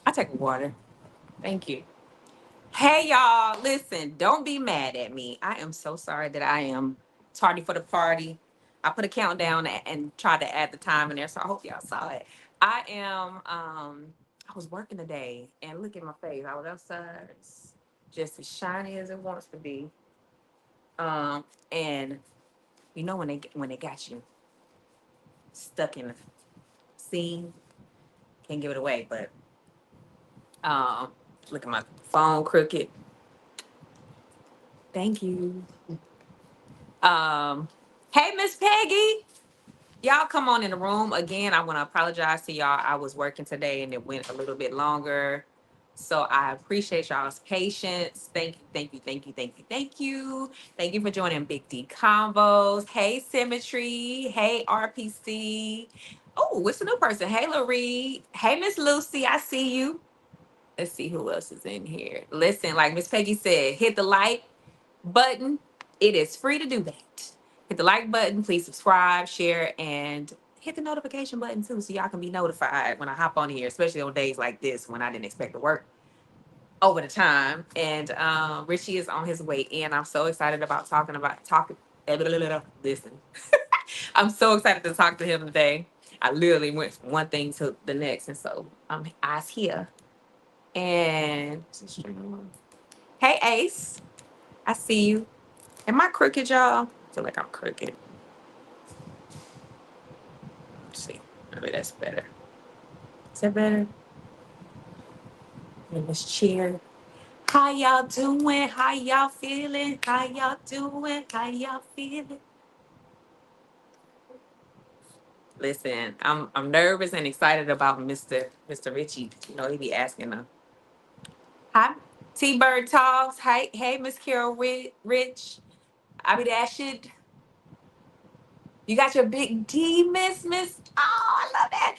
I take water. Thank you. Hey y'all, listen, don't be mad at me. I am so sorry that I am tardy for the party. I put a countdown and tried to add the time in there, so I hope y'all saw it. I was working today and look at my face. I was outside. It's just as shiny as it wants to be. And you know when they got you stuck in the scene, can't give it away, but um look at my phone crooked. Thank you. Um, hey, Miss Peggy, y'all come on in the room again. I want to apologize to y'all. I was working today and it went a little bit longer, so I appreciate y'all's patience. Thank you, thank you, thank you, thank you, thank you, thank you for joining Big D Convos. Hey, Symmetry. Hey, RPC. Oh, it's a new person. Hey, Laree. Hey, Miss Lucy. I see you. Let's see who else is in here. Listen, like Miss Peggy said, hit the like button. It is free to do that. Hit the like button, please subscribe, share, and hit the notification button too so y'all can be notified when I hop on here, especially on days like this when I didn't expect to work over the time. And Richie is on his way in. I'm so excited about talking. Listen, I'm so excited to talk to him today. I literally went from one thing to the next, and so eyes here. And hey, Ace, I see you. Am I crooked, y'all? I feel like I'm crooked. Let's see. Maybe that's better. Is that better? And let's cheer. How y'all doing? How y'all feeling? How y'all doing? How y'all feeling? Listen, I'm nervous and excited about Mr. Richie. You know, he be asking them. Hi, T Bird Talks. Hey, Miss Carol Rich. I be that shit. You got your big D, Miss. Oh, I love that.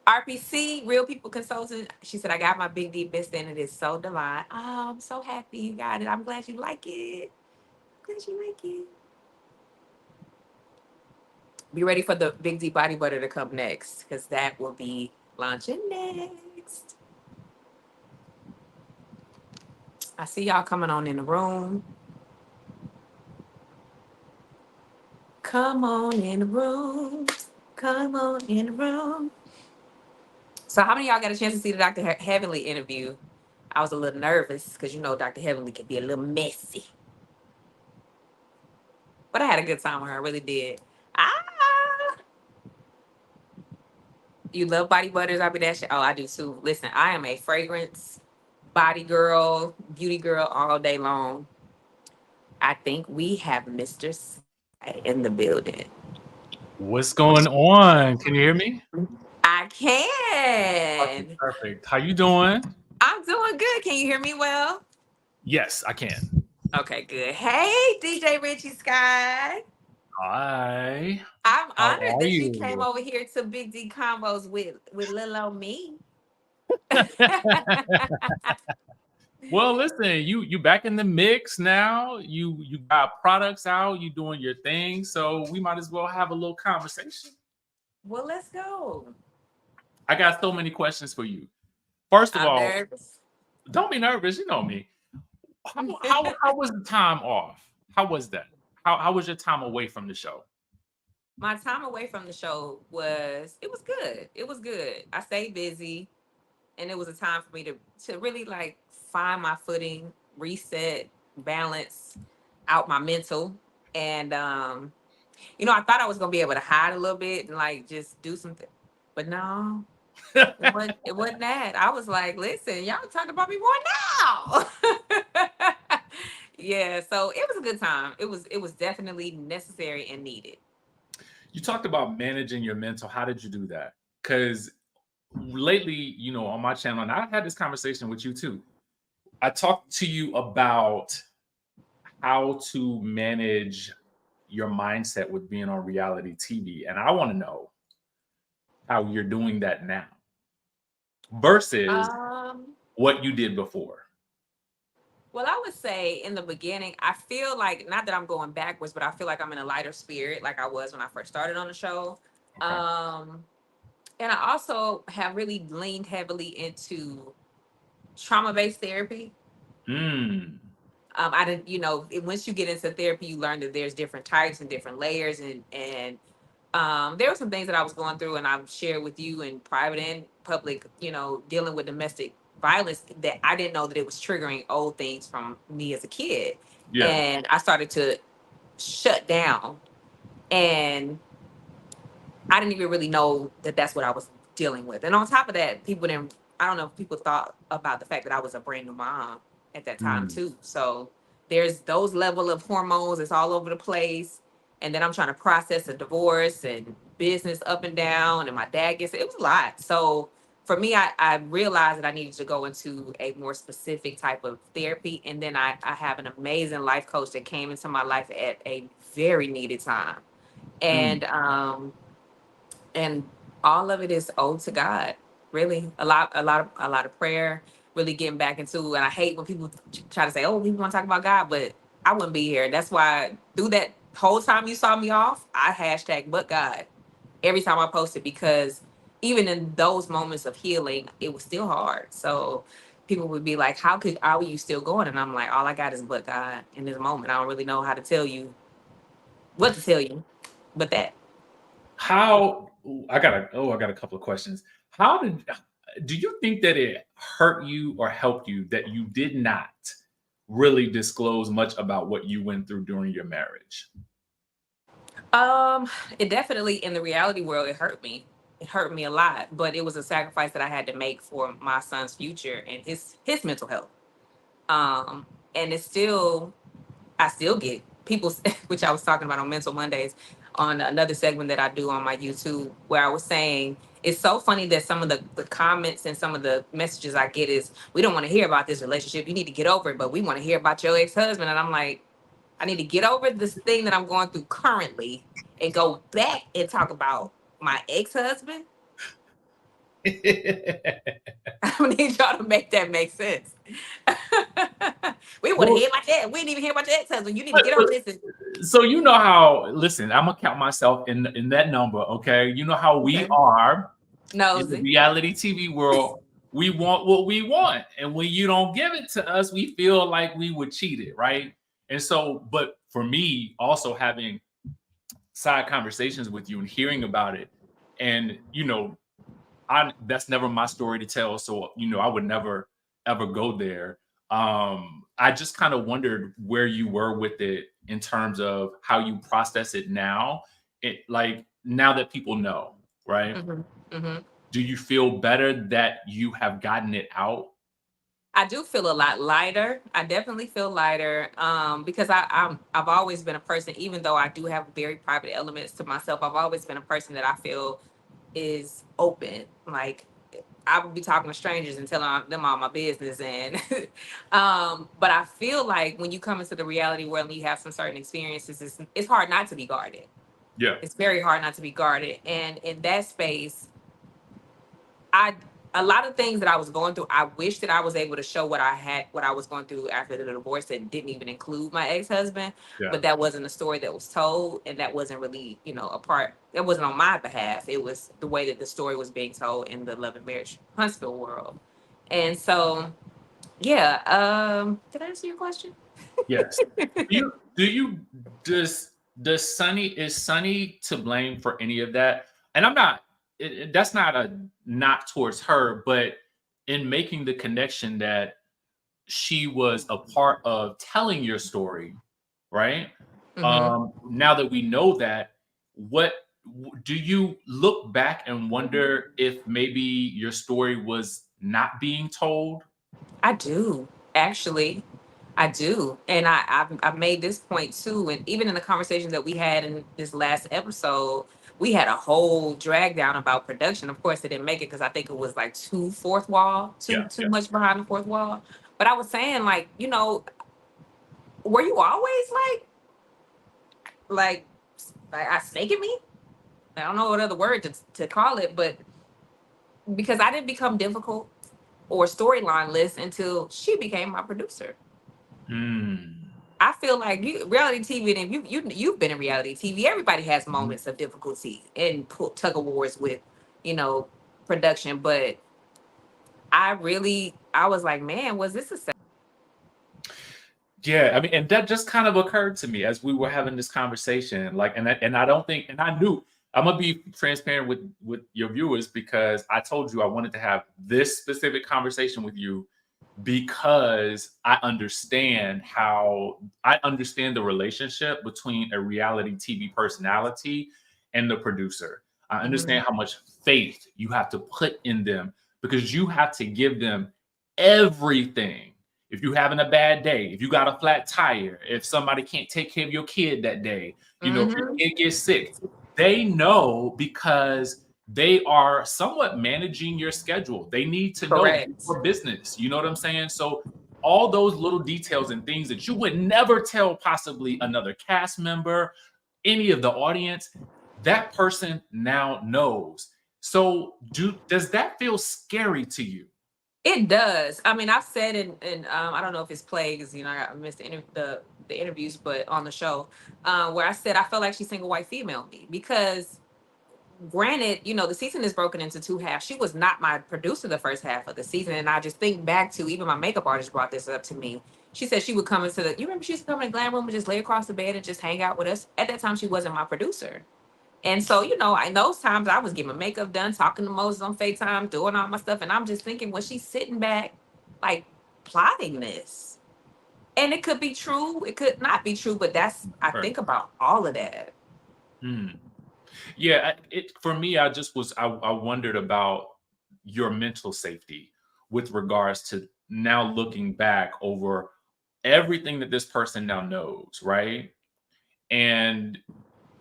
RPC, Real People Consultant. She said, I got my big D mist and it is so divine. Oh, I'm so happy you got it. I'm glad you like it. Glad you like it. Be ready for the Big D body butter to come next because that will be launching next. I see y'all coming on in the room. Come on in the room. Come on in the room. So, how many of y'all got a chance to see the Dr. Heavenly interview? I was a little nervous because you know Dr. Heavenly can be a little messy. But I had a good time with her. I really did. Ah, you love body butters? I'll be that shit. Oh, I do too. Listen, I am a fragrance body girl, beauty girl all day long. I think we have Mr. Skye in the building. What's going on? Can you hear me? I Perfect, can. perfect. How you doing? I'm doing good. Can you hear me well? Yes, I can. Okay, good. Hey, DJ Richie Sky. Hi. I'm How honored are that you came you? over here to Big D Combos with little old me. Well, listen, you back in the mix now. You got products out. You doing your thing. So we might as well have a little conversation. Well, let's go. I got so many questions for you. First of I'm all, nervous. don't be nervous. You know me. How was the time off? How was that? How was your time away from the show? My time away from the show was good. It was good. I stayed busy, and it was a time for me to really like find my footing, reset, balance out my mental, and I thought I was gonna be able to hide a little bit and like just do something, but no, it wasn't that. I was like, listen, y'all talking about me more now. Yeah, so it was a good time. It was definitely necessary and needed. You talked about managing your mental. How did you do that? Because lately, on my channel, and I had this conversation with you too. I talked to you about how to manage your mindset with being on reality TV. And I want to know how you're doing that now versus Um, what you did before. well, I would say in the beginning, I feel like not that I'm going backwards, but I feel like I'm in a lighter spirit like I was when I first started on the show. Okay. Um, And I also have really leaned heavily into trauma-based therapy. Mm. I didn't, once you get into therapy, you learn that there's different types and different layers, and there were some things that I was going through, and I've shared with you in private and public, dealing with domestic violence, that I didn't know that it was triggering old things from me as a kid, Yeah. and I started to shut down, and I didn't even really know that that's what I was dealing with. And on top of that, people didn't, I don't know if people thought about the fact that I was a brand new mom at that time Mm. too. So there's those level of hormones, it's all over the place. And then I'm trying to process a divorce and business up and down. And my dad gets it was a lot. So for me, I realized that I needed to go into a more specific type of therapy. And then I have an amazing life coach that came into my life at a very needed time. Mm. And all of it is owed to God. Really, a lot of prayer. Really getting back into. And I hate when people try to say, "Oh, we want to talk about God," but I wouldn't be here. That's why through that whole time you saw me off, I hashtag but God every time I posted, because even in those moments of healing, it was still hard. So people would be like, how are you still going? And I'm like, all I got is but God in this moment. I don't really know how to tell you what to tell you, but that. How I got a couple of questions. How did do you think that it hurt you or helped you that you did not really disclose much about what you went through during your marriage? Um, it definitely, in the reality world, it hurt me. It hurt me a lot, but it was a sacrifice that I had to make for my son's future and his mental health. Um, and it's still, I still get people, which I was talking about on Mental Mondays, on another segment that I do on my YouTube, where I was saying it's so funny that some of the comments and some of the messages I get is, we don't want to hear about this relationship. You need to get over it, but we want to hear about your ex-husband. And I'm like, I need to get over this thing that I'm going through currently and go back and talk about my ex-husband. I need y'all to make that make sense. We want to Well, hear about that. We didn't even hear about your ex-husband. You need to but, get over but this. so you know how listen, I'm gonna count myself in that number, okay? You know how we Okay. are in the Nosy. reality TV world. We want what we want, and when you don't give it to us, we feel like we were cheated, right? And so, but for me, also having side conversations with you and hearing about it, and I that's never my story to tell, so I would never ever go there. I just kind of wondered where you were with it in terms of how you process it now. It like now that people know, right? Hmm. Hmm. Do you feel better that you have gotten it out? I do feel a lot lighter. I definitely feel lighter, because I've always been a person, even though I do have very private elements to myself. I've always been a person that I feel is open. Like, I would be talking to strangers and telling them all my business, and but I feel like when you come into the reality world and you have some certain experiences, it's hard not to be guarded. Yeah. It's very hard not to be guarded, and in that space, I a lot of things that I was going through, I wish that I was able to show what I was going through after the divorce, that didn't even include my ex-husband. Yeah. But that wasn't a story that was told, and that wasn't really, a part. It wasn't on my behalf. It was the way that the story was being told in the Love and Marriage Huntsville world. And so, yeah. Did I answer your question? Yes. Do you does Sunny is Sunny to blame for any of that? And I'm not that's not a knock towards her, but in making the connection that she was a part of telling your story, right? Hmm. Now that we know that, what do you look back and wonder if maybe your story was not being told? I do, actually. I do. And I've made this point too. And even in the conversation that we had in this last episode, we had a whole drag down about production. Of course, it didn't make it because I think it was like too fourth wall, too Yeah, too yeah. much behind the fourth wall. But I was saying, like, were you always like I snaking me? I don't know what other word to call it, but because I didn't become difficult or storyline list until she became my producer. Mm. I feel like reality TV, and you've been in reality TV. Everybody has moments of difficulty and tug of wars with, you know, production. But I was like, man, was this a Yeah, I mean, and that just kind of occurred to me as we were having this conversation. Like, and I don't think, and I knew I'm gonna be transparent with your viewers because I told you I wanted to have this specific conversation with you because I understand the relationship between a reality TV personality and the producer. I Mhm. understand how much faith you have to put in them because you have to give them everything. If you're having a bad day, if you got a flat tire, if somebody can't take care of your kid that day, if your Mhm. kid gets sick, they know because they are somewhat managing your schedule. They need to know Correct. your business. You know what I'm saying? So all those little details and things that you would never tell possibly another cast member, any of the audience, that person now knows. So does that feel scary to you? It does. I mean, I've said in I don't know if it's plays, I missed the interviews, but on the show, where I said I felt like she single white female me because granted, the season is broken into two halves. She was not my producer the first half of the season, and I just think back to even my makeup artist brought this up to me. She said she would come into you remember she used to come in the glam room and just lay across the bed and just hang out with us. At that time, she wasn't my producer. And so, in those times I was getting my makeup done, talking to Moses on FaceTime, doing all my stuff. And I'm just thinking, was she sitting back, like, plotting this? And it could be true, it could not be true, but I Right. think about all of that. Hmm. Yeah, for me, I wondered about your mental safety with regards to now looking back over everything that this person now knows, right? And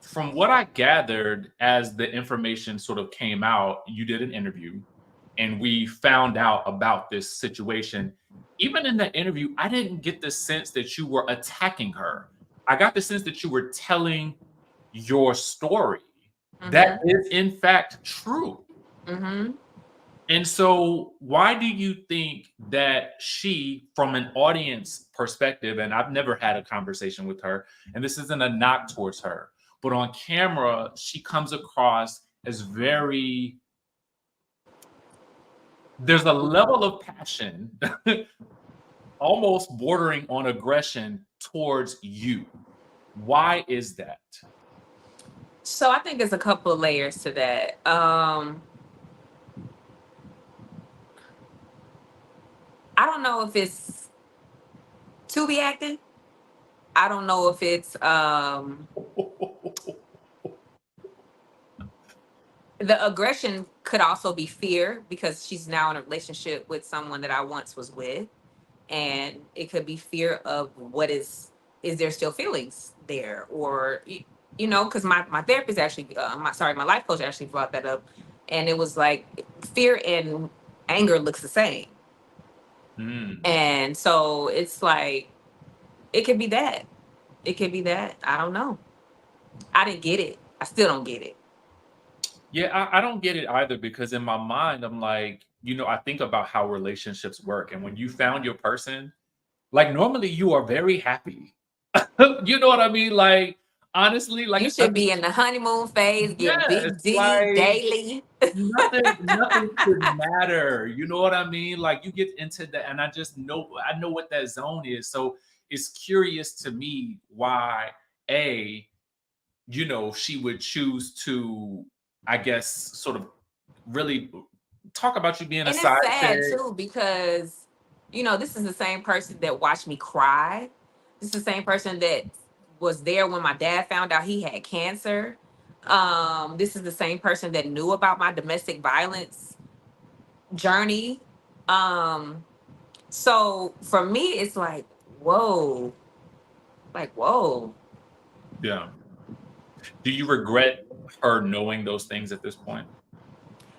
from what I gathered as the information sort of came out, you did an interview and we found out about this situation. Even in that interview, I didn't get the sense that you were attacking her. I got the sense that you were telling your story that Mm-hmm. is in fact true. Mm-hmm. And so, why do you think that she, from an audience perspective, and I've never had a conversation with her, and this isn't a knock towards her, but on camera, she comes across as there's a level of passion, almost bordering on aggression towards you. Why is that? So I think there's a couple of layers to that. I don't know if it's to be acting. I don't know if it's the aggression could also be fear because she's now in a relationship with someone that I once was with, and it could be fear of what is there still feelings there, or because my therapist actually my life coach actually brought that up, and it was like fear and anger looks the same, Hmm. and so it's like it could be that, I don't know. I didn't get it. I still don't get it. Yeah, I don't get it either because in my mind, I'm like, I think about how relationships work. And when you found your person, like normally you are very happy. You know what I mean? Like, honestly, You like should be in the honeymoon phase, get yes, big D like daily. nothing should matter. You know what I mean? Like you get into that, and I know what that zone is. So it's curious to me why a she would choose to, I guess, sort of really talk about you being a And it's side sad chick. too because, this is the same person that watched me cry. This is the same person that was there when my dad found out he had cancer. This is the same person that knew about my domestic violence journey. Um, so for me, it's whoa, whoa. Yeah. Do you regret her knowing those things at this point?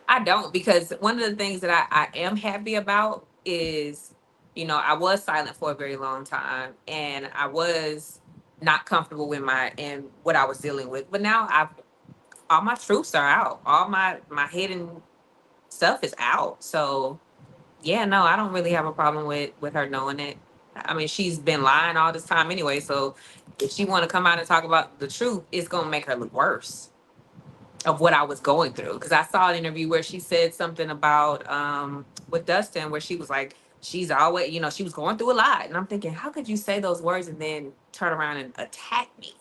I don't, because one of the things that I am happy about is, I was silent for a very long time and I was not comfortable with what I was dealing with. But now all my truths are out. All my hidden stuff is out. So yeah, no, I don't really have a problem with her knowing it. I mean, she's been lying all this time anyway. So if she want to come out and talk about the truth, it's gonna make her look worse. of what I was going through. Because I saw an interview where she said something about with Dustin, where she was like, she's always, you know, she was going through a lot. And I'm thinking, how could you say those words and then turn around and attack me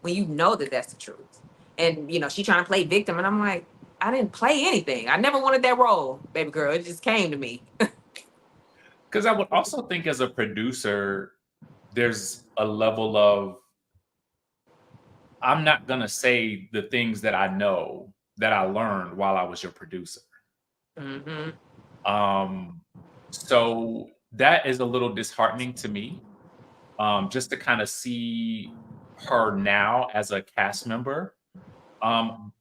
when you know that that's the truth? And, you know, she trying to play victim. And I'm like, I didn't play anything. I never wanted that role, baby girl. It just came to me. Because I would also think as a producer, there's a level of, I'm not gonna say the things that I know that I learned while I was your producer. Mm-hmm. Um, so that is a little disheartening to me. Just to kind of see her now as a cast member.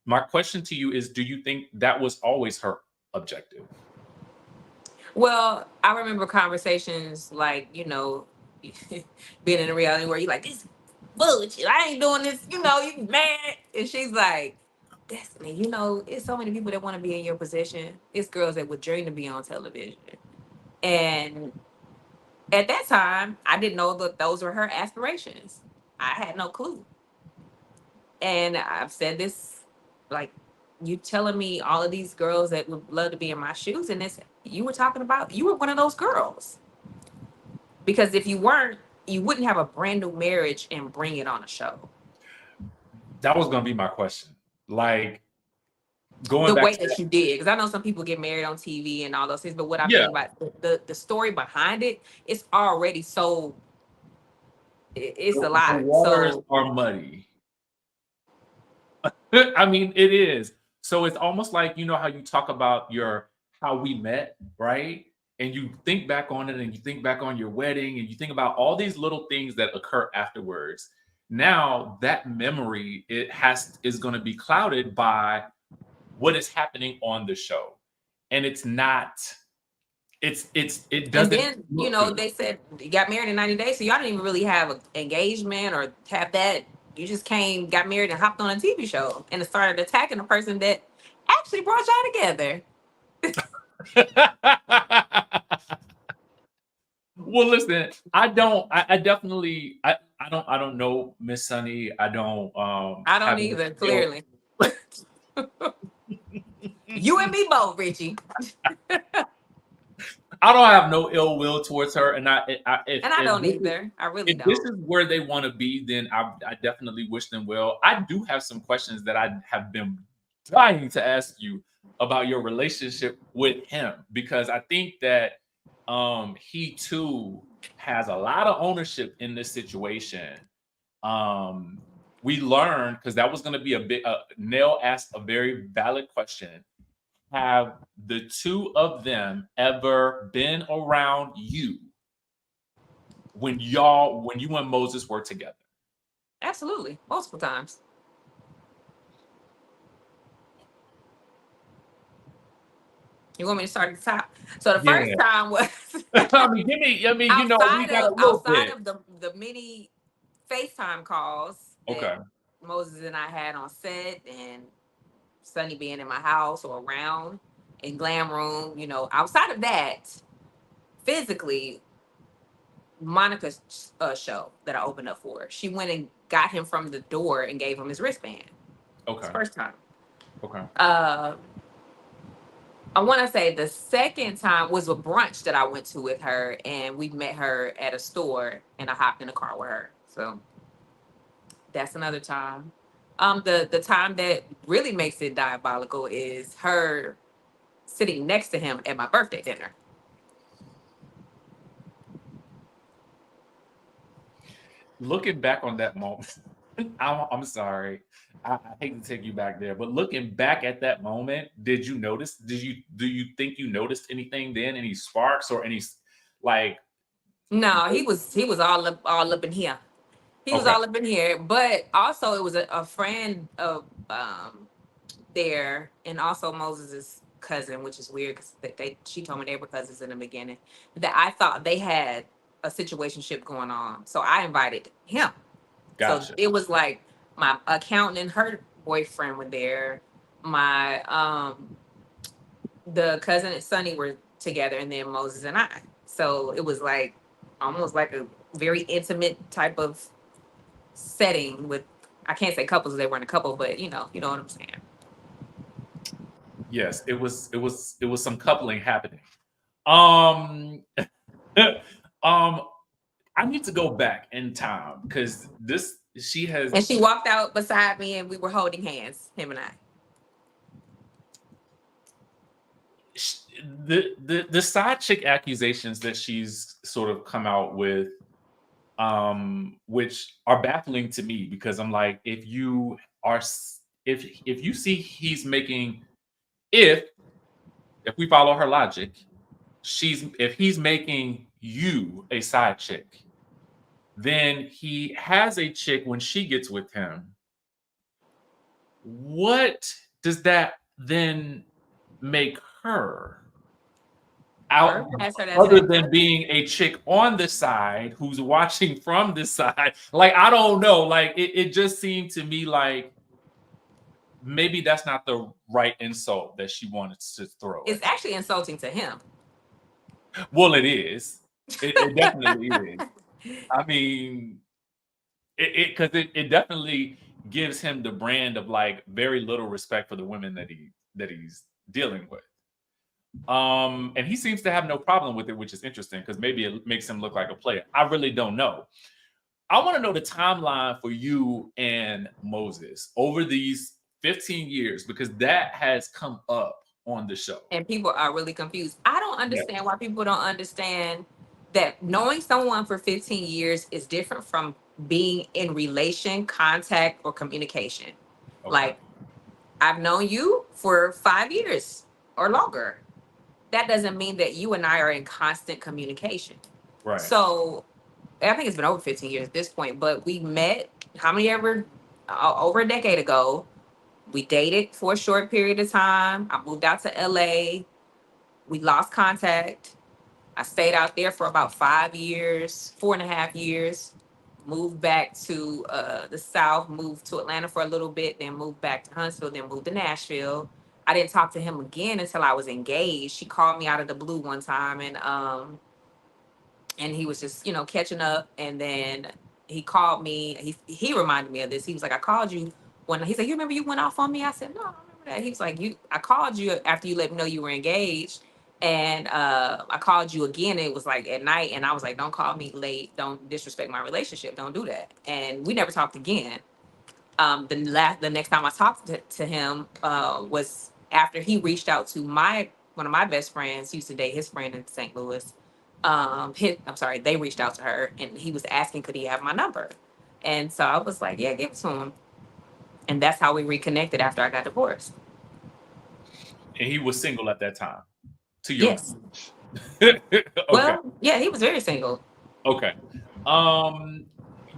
My question to you is, do you think that was always her objective? Well, I remember conversations like, you know, being in a reality where you're like, this bullshit. I ain't doing this, you know, you mad. And she's like, Destiny, you know, it's so many people that want to be in your position. It's girls that would dream to be on television. And at that time, I didn't know that those were her aspirations. I had no clue. And I've said this, like, you telling me all of these girls that would love to be in my shoes, and this you were talking about, you were one of those girls. Because if you weren't, you wouldn't have a brand new marriage and bring it on a show. That was going to be my question. Like, going The back way to that that, you did, because I know some people get married on TV and all those things, but what I yeah, mean by the story behind it, it's already so it's a the lot. waters So are muddy. I mean, it is. So it's almost like, you know how you talk about your how we met, right? And you think back on it and you think back on your wedding and you think about all these little things that occur afterwards. Now that memory is going to be clouded by what is happening on the show. And it's not it and doesn't then you look know good. they said you got married in 90 days, so y'all didn't even really have an engagement or have that. You just came, got married, and hopped on a TV show and started attacking the person that actually brought y'all together. Well, listen, I definitely I don't know Miss Sunny. I don't I don't have any either. ill Clearly, you and me both, Richie. I don't have no ill will towards her. And And I don't either. I really if this don't. is where they want to be, then I definitely wish them well. I do have some questions that I have been dying to ask you about your relationship with him because I think that he too has a lot of ownership in this situation. Um, we learned because that was going to be a bit. Nell asked a very valid question. Have the two of them ever been around you when you and Moses were together? Absolutely, multiple times. You want me to start at the top? So the first Yeah. time was I mean, you know, we got a little outside bit. of the many FaceTime calls that Okay. Moses and I had on set, and Sunny being in my house or around in glam room. You know, outside of that, physically, Monica's show that I opened up for, she went and got him from the door and gave him his wristband. It's Okay. the first time. Okay. Uh, I want to say the second time was a brunch that I went to with her, and we met her at a store, and I hopped in the car with her. So that's another time. The time that really makes it diabolical is her sitting next to him at my birthday dinner. Looking back on that moment, I'm sorry. I hate to take you back there, but looking back at that moment, did you notice? Do you think you noticed anything then? Any sparks or any like? No, he was all up in here. He was Okay, all up in here, but also it was a friend of there, and also Moses's cousin, which is weird because she told me they were cousins in the beginning. That I thought they had a situationship going on, so I invited him. So gotcha. it was like my accountant and her boyfriend were there. My the cousin and Sonny were together, and then Moses and I. So it was like almost like a very intimate type of setting with, I can't say couples, they weren't a couple, but you know what I'm saying. Yes, it was some coupling happening. Um, I need to go back in time because this she has And she walked out beside me, and we were holding hands, him and I. the side chick accusations that she's sort of come out with, which are baffling to me because I'm like, if you are if you see he's making if if we follow her logic, if he's making you a side chick, then he has a chick when she gets with him. What does that then make her Or out has her as an other than ex-husband. being a chick on the side who's watching from the side? Like, I don't know. Like, it just seemed to me like maybe that's not the right insult that she wanted to throw It's at you. actually insulting to him. Well, it is. It definitely is. I mean, it definitely gives him the brand of like very little respect for the women that he's dealing with. And he seems to have no problem with it, which is interesting because maybe it makes him look like a player. I really don't know. I want to know the timeline for you and Moses over these 15 years because that has come up on the show. And people are really confused. I don't Yeah. understand why people don't understand that knowing someone for 15 years is different from being in relation, contact, or communication. Okay. Like, I've known you for 5 years or longer. That doesn't mean that you and I are in constant communication. Right. So I think it's been over 15 years at this point, but we met how many ever over a decade ago. We dated for a short period of time. I moved out to LA. We lost contact. I stayed out there for about 5 years, 4.5 years. Moved back to the South, moved to Atlanta for a little bit, then moved back to Huntsville, then moved to Nashville. I didn't talk to him again until I was engaged. She called me out of the blue one time, and he was just, catching up. And then he called me. He reminded me of this. He was like, I called you when he said, you remember you went off on me? I said, no, I don't remember that. He was like, I called you after you let me know you were engaged. And I called you again. It was like at night. And I was like, don't call me late. Don't disrespect my relationship. Don't do that. And we never talked again. The next time I talked to him was after he reached out to one of my best friends. He used to date his friend in St. Louis. I'm sorry, they reached out to her, and he was asking could he have my number, and so I was like, yeah, give it to him, and that's how we reconnected after I got divorced. And he was single at that time, to your Yes. knowledge. Okay. Well, yeah, he was very single. Okay. Um,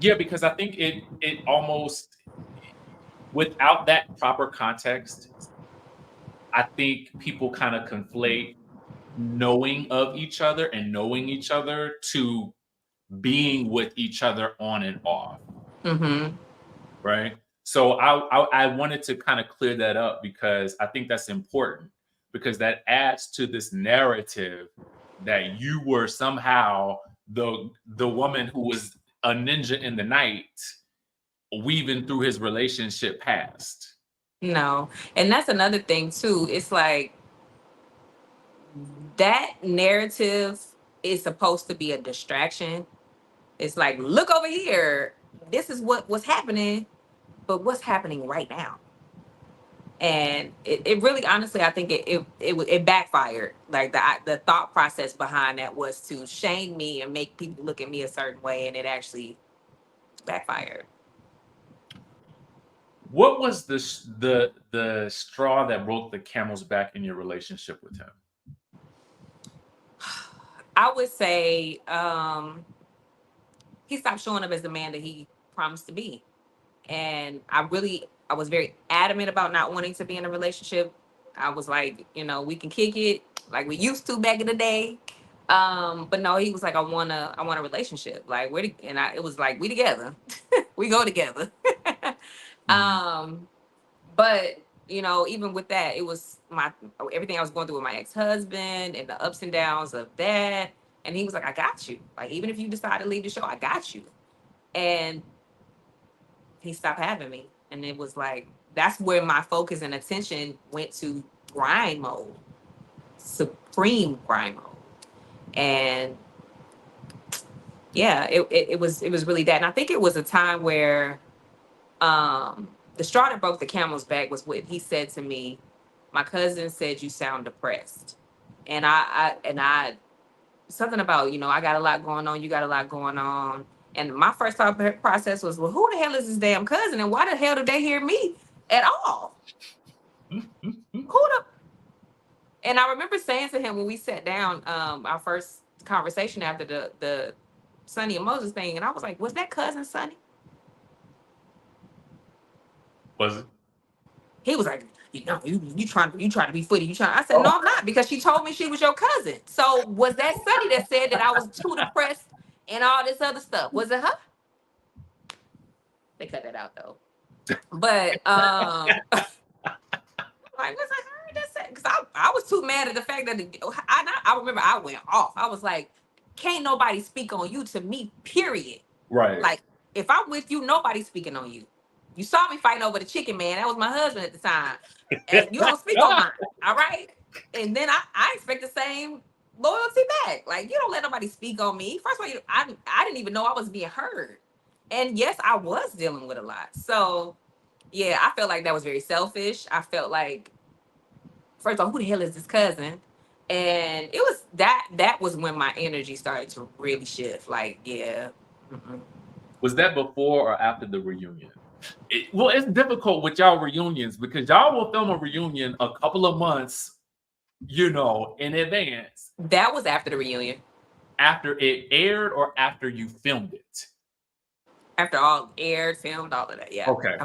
yeah, because I think it almost without that proper context, I think people kind of conflate knowing of each other and knowing each other to being with each other on and off, Mm-hmm. right? So I wanted to kind of clear that up because I think that's important because that adds to this narrative that you were somehow the woman who was a ninja in the night weaving through his relationship past. No, and that's another thing too. It's like that narrative is supposed to be a distraction. It's like, look over here. This is what was happening, but what's happening right now? And it really, honestly, I think it backfired. Like the thought process behind that was to shame me and make people look at me a certain way, and it actually backfired. What was the straw that broke the camel's back in your relationship with him? I would say he stopped showing up as the man that he promised to be. And I was very adamant about not wanting to be in a relationship. I was like, we can kick it like we used to back in the day. But no, he was like, I want a relationship. Like it was like, we together. We go together. Mhm. um, but even with that, it was everything I was going through with my ex-husband and the ups and downs of that. And he was like, I got you. Like, even if you decide to leave the show, I got you. And he stopped having me. And it was like, that's where my focus and attention went to grind mode, supreme grind mode. And yeah, it was really that. And I think it was a time where the straw that broke the camel's back was what he said to me. My cousin said you sound depressed. And I something about, I got a lot going on, you got a lot going on. And my first thought process was, well, who the hell is this damn cousin, and why the hell did they hear me at all? Who the And I remember saying to him when we sat down, our first conversation after the Sonny and Moses thing, and I was like, was that cousin Sonny? Was it? He was like, you trying to be footy. You trying. I said, no, I'm not, because she told me she was your cousin. So was that Sonny that said that I was too depressed and all this other stuff? Was it her? They cut that out though. But like, was it her that said? Because I was too mad at the fact that I remember I went off. I was like, can't nobody speak on you to me, period. Right. Like, if I'm with you, nobody's speaking on you. You saw me fighting over the chicken man. That was my husband at the time. And you don't speak on mine. All right. And then I expect the same loyalty back. Like, you don't let nobody speak on me. First of all, I didn't even know I was being heard. And yes, I was dealing with a lot. So yeah, I felt like that was very selfish. I felt like, first of all, who the hell is this cousin? And it was that was when my energy started to really shift. Like, yeah. Mm-mm. Was that before or after the reunion? Well, it's difficult with y'all reunions because y'all will film a reunion a couple of months, in advance. That was after the reunion. After it aired or after you filmed it? After all aired, filmed, all of that. Yeah. Okay.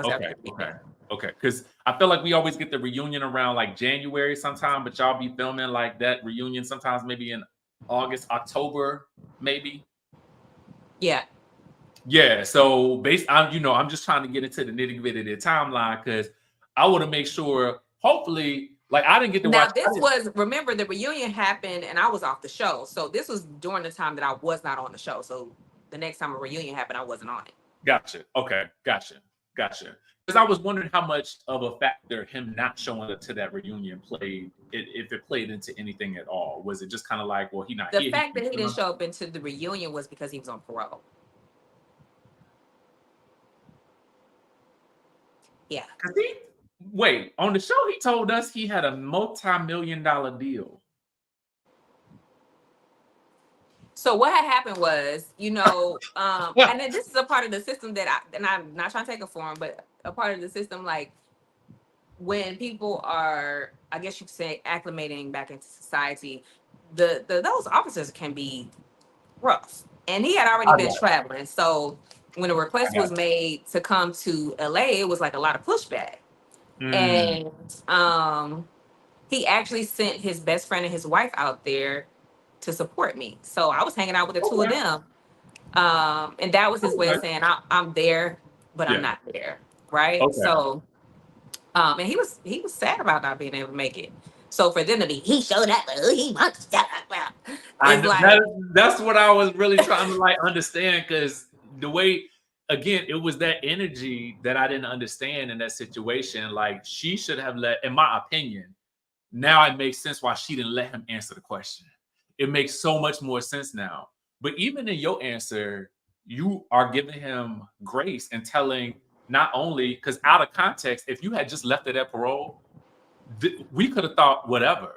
Because I feel like we always get the reunion around like January sometime, but y'all be filming like that reunion sometimes maybe in August, October, maybe. Yeah. Yeah, so based on, I'm just trying to get into the nitty gritty of the timeline because I want to make sure, hopefully, like I didn't get to watch. Remember, the reunion happened and I was off the show. So this was during the time that I was not on the show. So the next time a reunion happened, I wasn't on it. Gotcha. Okay. Gotcha. Because I was wondering how much of a factor him not showing up to that reunion played, if it played into anything at all. Was it just kind of like, well, the fact that he didn't show up into the reunion was because he was on parole. Yeah. Wait, on the show, he told us he had a multi-million-dollar deal. So what had happened was, and then this is a part of the system that I'm not trying to take it for him, but a part of the system, like when people are, I guess you could say, acclimating back into society, those officers can be rough. And he had already been traveling. So when a request was made to come to LA, it was like a lot of pushback. And he actually sent his best friend and his wife out there to support me. So I was hanging out with the two of them. And that was his way of saying, I'm there, but I'm not there. Right. Okay. So and he was sad about not being able to make it. So for them to be, he showed up, he wants to that's what I was really trying to like understand, because the way, again, it was that energy that I didn't understand in that situation. Like, she should have in my opinion, now it makes sense why she didn't let him answer the question. It makes so much more sense now. But even in your answer, you are giving him grace and telling, not only, because out of context, if you had just left it at parole, we could have thought whatever.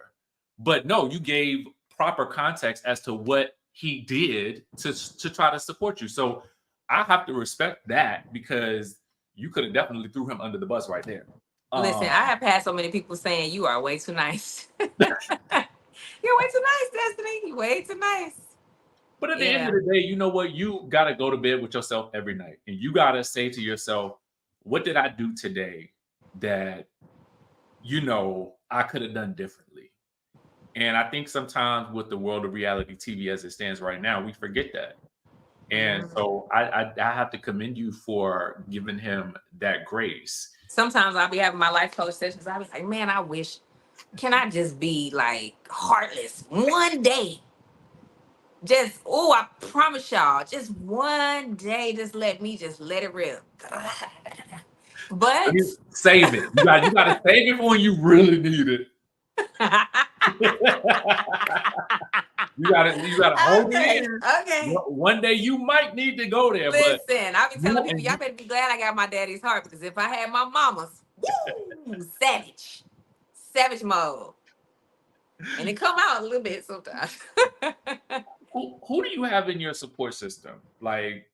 But no, you gave proper context as to what he did to try to support you. So I have to respect that, because you could have definitely threw him under the bus right there. Listen, I have had so many people saying you are way too nice. You're way too nice, Destiny. You're way too nice. But at the end of the day, you know what? You got to go to bed with yourself every night. And you got to say to yourself, what did I do today that, I could have done differently? And I think sometimes with the world of reality TV as it stands right now, we forget that. And so I have to commend you for giving him that grace. Sometimes I'll be having my life coach sessions. I'll be like, man, I wish, can I just be like heartless one day? I promise y'all, just one day, just let it rip. But save it. You got to save it for when you really need it. You gotta hold it Okay, in. okay. One day you might need to go there, but Listen, I be telling people, y'all you better be glad I got my daddy's heart, because if I had my mama's, woo, savage mode, and it come out a little bit sometimes. who do you have in your support system? Like,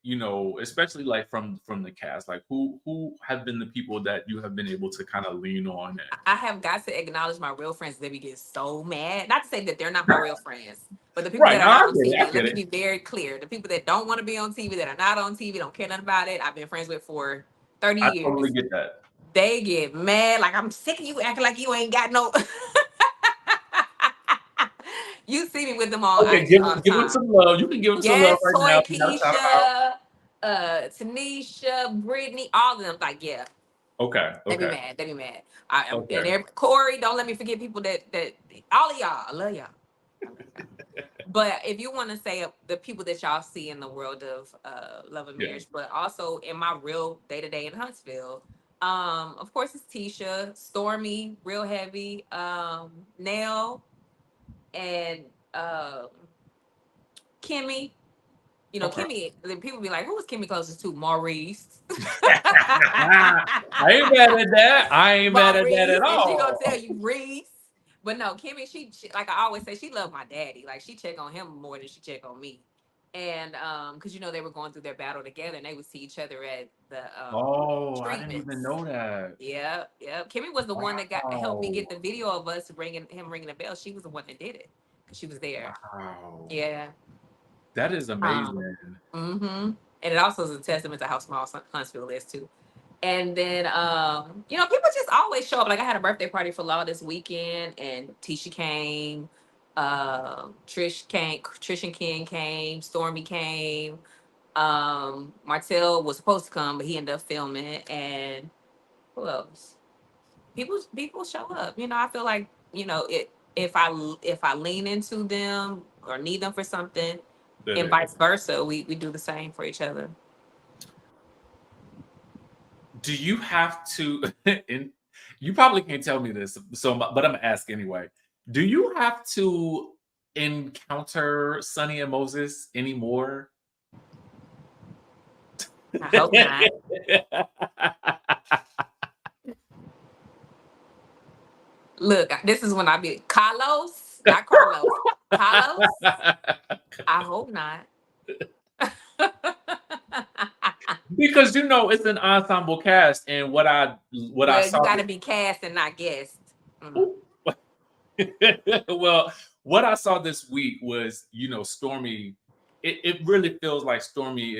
especially like from the cast, like who have been the people that you have been able to kind of lean on? And I have got to acknowledge my real friends. They be getting so mad. Not to say that they're not my real friends, but the people right that are now, I not on get it. I TV. Let get me it. be very clear. The people that don't want to be on TV, that are not on TV, don't care nothing about it. I've been friends with for 30 I totally years. get that. They get mad. Like, I'm sick of you acting like you ain't got no. You see me with them on Okay, IG all the give them time. some love. You can give them some love Yes, right now. Toy, If you got to shout 'em out. Keisha, Tanisha, Brittany, all of them. Like, yeah, Okay, they be okay, mad. They be mad. okay. Corey, don't let me forget people that all of y'all. I love y'all. But if you want to say the people that y'all see in the world of love and Yeah. marriage, but also in my real day to day in Huntsville, of course it's Tisha, Stormy, real heavy, Nell, and Kimmy. You know, Okay. Kimmy. Then people be like, "Who was Kimmy closest to?" Maurice. I ain't mad at that. I ain't mad at that Maurice, at and she gonna all. tell you Reese. But no, Kimmy, she like I always say, she loved my daddy. Like, she check on him more than she check on me. And because they were going through their battle together, and they would see each other at the Oh, I didn't even treatments. know that. Yeah, yeah. Kimmy was the one that helped me Wow. get the video of us ringing the bell. She was the one that did it because she was there. Wow. Yeah. That is Um. amazing. Mm-hmm. And it also is a testament to how small Huntsville is too. And then, people just always show up. Like, I had a birthday party for Law this weekend, and Tisha came, Trish and Ken came, Stormy came. Martell was supposed to come, but he ended up filming. And who else? People show up. I feel like, if I lean into them or need them for something, and vice versa, we do the same for each other. Do you have to? You probably can't tell me this, but I'm gonna ask anyway. Do you have to encounter Sonny and Moses anymore? I hope not. Look, this is when I be Carlos, not Carlos. Carlos. I hope not. Because it's an ensemble cast, and what I Well, you saw. got to be cast and not guest. Mm. Well, what I saw this week was, Stormy. It really feels like Stormy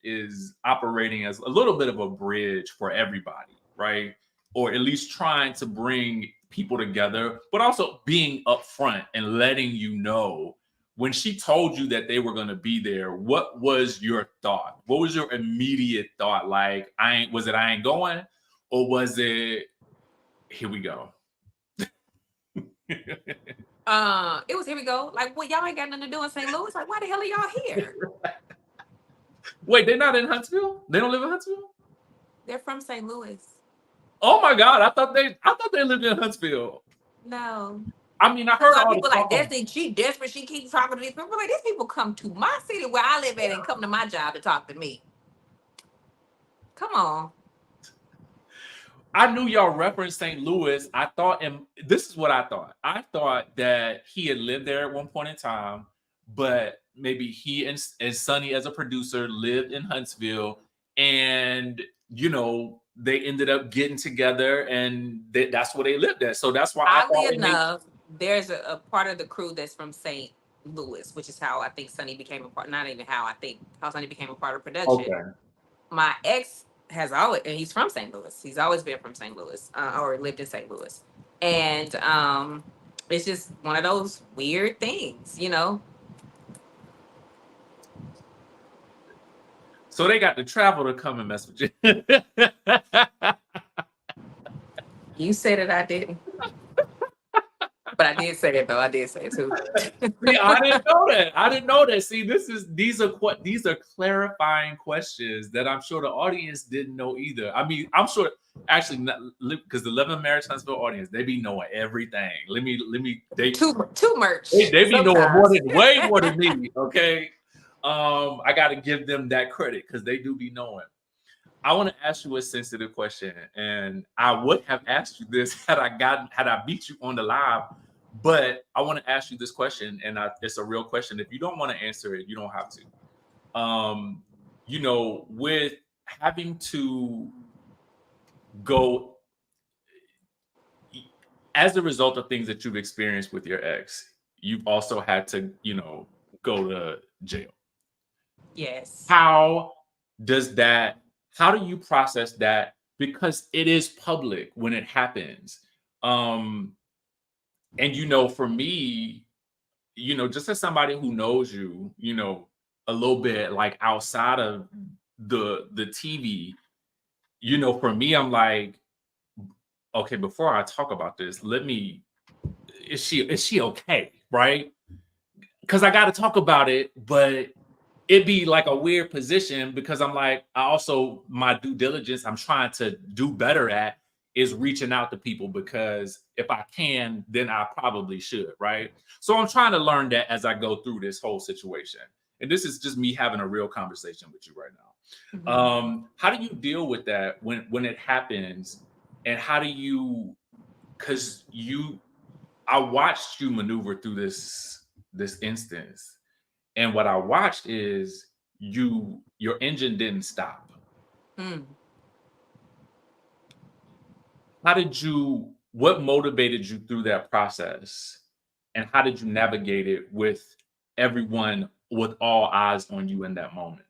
is operating as a little bit of a bridge for everybody, right? Or at least trying to bring people together, but also being upfront and letting you know when she told you that they were going to be there. What was your thought? What was your immediate thought? Like, I ain't going, or was it here we go? It was here we go. Like, well, y'all ain't got nothing to do in St. Louis. Like, why the hell are y'all here? Wait, they're not in Huntsville? They don't live in Huntsville? They're from St. Louis. Oh my God! I thought they lived in Huntsville. No. I mean, I That's heard why all people the like songs. Destiny. She desperate. She keeps talking to these people. Like, these people come to my city where I live at and come to my job to talk to me. Come on. I knew y'all referenced St. Louis. I thought, and this is what I thought. I thought that he had lived there at one point in time, but maybe he and Sonny, as a producer, lived in Huntsville, and they ended up getting together, and that's where they lived at. So that's why I Oddly thought it made. enough, there's a part of the crew that's from St. Louis, which is how I think Sonny became a part. Not even how I think how Sonny became a part of production. Okay. My ex has always, and he's from St. Louis. He's always been from St. Louis, or lived in St. Louis, and it's just one of those weird things. So they got to travel to come and mess with you. You said it, I didn't. But But I did say it though. I did say it too. See, I didn't know that. I didn't know that. See, these are clarifying questions that I'm sure the audience didn't know either. I mean, I'm sure actually because the Love and Marriage Huntsville audience, they be knowing everything. Let me Too much they be knowing sometimes. way more than me. Okay, I got to give them that credit because they do be knowing. I want to ask you a sensitive question, and I would have asked you this had I beat you on the live, but I want to ask you this question, and it's a real question. If you don't want to answer it, you don't have to. With having to go as a result of things that you've experienced with your ex, you've also had to, go to jail. Yes. How does that? How do you process that? Because it is public when it happens. And for me, just as somebody who knows you, a little bit like outside of the TV, for me, I'm like, okay, before I talk about this, is she okay? Right? Because I got to talk about it, but it'd be like a weird position because I'm like, my due diligence, I'm trying to do better at is reaching out to people because if I can, then I probably should, right? So I'm trying to learn that as I go through this whole situation. And this is just me having a real conversation with you right now. Mm-hmm. How do you deal with that when it happens? And how do you, because I watched you maneuver through this instance. And what I watched is your engine didn't stop. Mm. What motivated you through that process? And how did you navigate it with everyone with all eyes on you in that moment?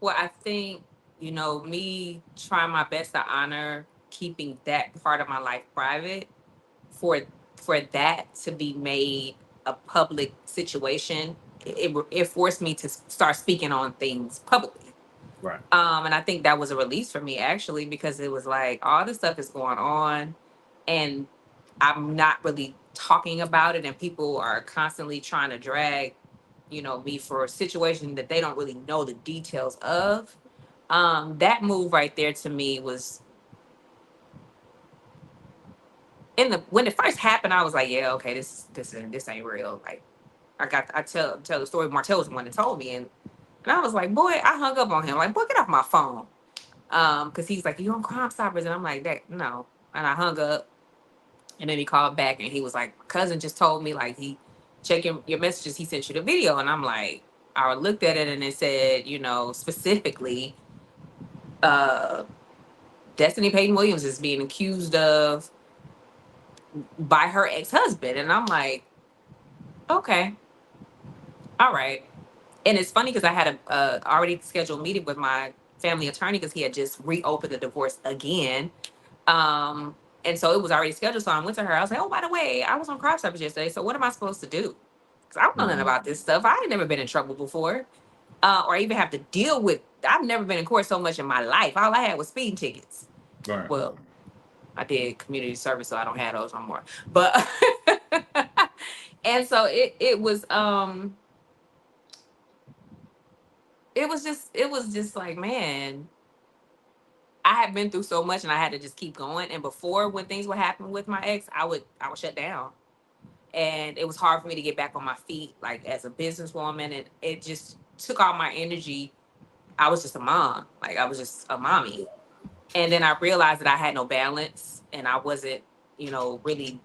Well, I think, me trying my best to honor keeping that part of my life private for that to be made a public situation, it forced me to start speaking on things publicly. Right. And I think that was a release for me actually, because it was like all this stuff is going on and I'm not really talking about it, and people are constantly trying to drag, me for a situation that they don't really know the details of. That move right there to me was when it first happened, I was like, yeah, okay, this ain't real. Like I tell the story. Martell was the one that told me, and I was like, boy, I hung up on him. Like, boy, get off my phone. Because he's like, you on Crime Stoppers, and I'm like, that no, and I hung up, and then he called back, and he was like, my cousin just told me like he checking your messages, he sent you the video, and I'm like, I looked at it and it said, specifically, uh, Destiny Payton Williams is being accused of by her ex-husband, and I'm like, okay, all right. And it's funny because I had a already scheduled meeting with my family attorney because he had just reopened the divorce again. And so it was already scheduled. So I went to her. I was like, oh, by the way, I was on Crime Stoppers yesterday. So what am I supposed to do? Because I don't know nothing Mhm. about this stuff. I ain't never been in trouble before, or even have to deal with. I've never been in court so much in my life. All I had was speeding tickets. Right. Well, I did community service, so I don't have those no more. But and so it was just like, man, I had been through so much and I had to just keep going. And before, when things would happen with my ex, I would shut down. And it was hard for me to get back on my feet, like as a businesswoman, and it just took all my energy. I was just a mom, like I was just a mommy. And then I realized that I had no balance and I wasn't, really